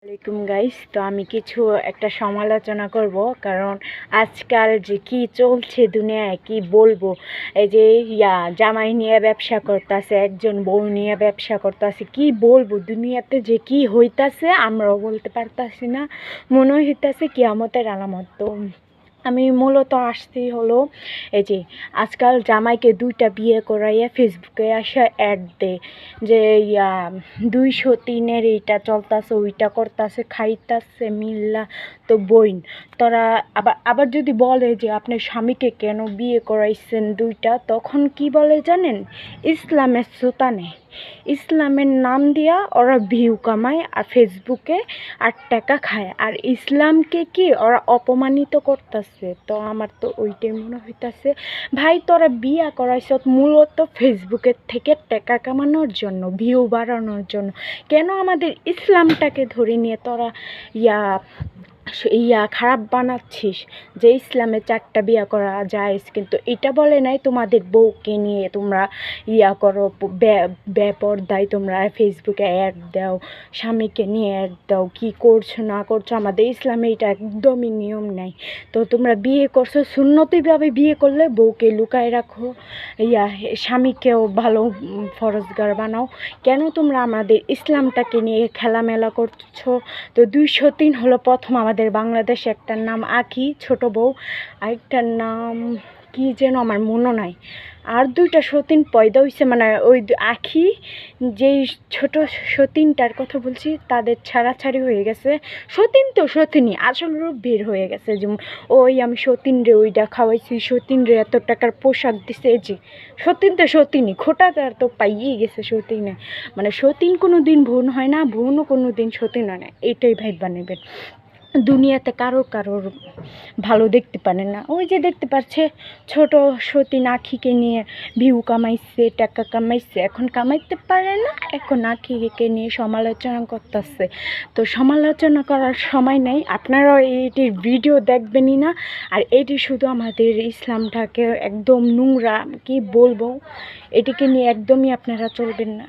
আসসালামাইকুম গাইস, তো আমি কিছু একটা সমালোচনা করব। কারণ আজকাল যে কি চলছে দুনিয়ায় কি বলবো। এই যে জামাই নিয়ে ব্যবসা করতেছে, একজন বউ নিয়ে ব্যবসা করতেছে, কি বলবো দুনিয়াতে যে কি হইতাছে আমরাও বলতে পারতাছি না। মনে হইতাছে কিয়ামতের আলামত। তো আমি মূলত আসছি হলো এই যে আজকাল জামাইকে দুইটা বিয়ে করাইয়া ফেসবুকে আসা অ্যাড দেয় যে 203-এর এইটা চলতেছে, ওইটা করতেছে, খাইতেছে মিল্লা। তো বইন তোরা আবার আবার যদি বলে যে আপনার স্বামীকে কেন বিয়ে করাইছেন দুইটা, তখন কি বলে জানেন? ইসলামের সুতানে ইসলামের নাম দিয়া ওরা ভিউ কামায় আর ফেসবুকে 8 টাকা খায়, আর ইসলামকে কি ওরা অপমানিত করতেছে। তো আমার তো ওইটাই মনে হইতাছে, ভাই তোরা বিয়া করাইছ মূলত ফেসবুকের থেকে টাকা কামানোর জন্য, ভিউ বাড়ানোর জন্য। কেন আমাদের ইসলামটাকে ধরে নিয়ে তোরা খারাপ বানাচ্ছিস? যে ইসলামে 4টা বিয়া করা জায়েজ, কিন্তু এটা বলে নাই তোমাদের বউকে নিয়ে তোমরা করো, বেপরদায় তোমরা ফেসবুকে অ্যাড দাও, স্বামীকে নিয়ে অ্যাড দাও। কি করছো না করছো আমাদের ইসলামে এটা একদমই নিয়ম নাই। তো তোমরা বিয়ে করছো সুন্নতিভাবে, বিয়ে করলে বউকে লুকায় রাখো, স্বামীকেও ভালো ফরজগার বানাও। কেন তোমরা আমাদের ইসলামটাকে নিয়ে খেলামেলা করছো? তো 203 হলো প্রথম আমাদের বাংলাদেশে, একটার নাম আঁখি ছোট বউ, আরেকটার নাম কি যেন আমার মনে নাই। আর 2টা সতীন পয়দা হইছে, মানে ওই আঁখি যেই ছোট সতীনটার কথা বলছি তাদের ছাড়াছাড়ি হয়ে গেছে। সতীন তো সতীনই, আসল রূপ বের হয়ে গেছে। যেমন ওই আমি সতীন রে ওইটা খাওয়াইছি, সতীন রে এত টাকার পোশাক দিছে। এই যে সতীন তো সতীনই, খোটাদার তো পাইয়েই গেছে সতীনে। মানে সতীন কোনো দিন বোন হয় না, বোনও কোনো দিন সতীন হয় না, এটাই ভাইবা নেবেন। দুনিয়াতে কারোর ভালো দেখতে পারে না। ওই যে দেখতে পাচ্ছে ছোট সতীন আঁখিকে নিয়ে ভিউ কামাইছে, টাকা কামাইছে, এখন কামাইতে পারে না, এখন আঁখিকে নিয়ে সমালোচনা করতেছে। তো সমালোচনা করার সময় নেই, আপনারা এইটির ভিডিও দেখবেনই না। আর এটি শুধু আমাদের ইসলামটাকে একদম নোংরা, কি বলবো, এটিকে নিয়ে একদমই আপনারা চলবেন না।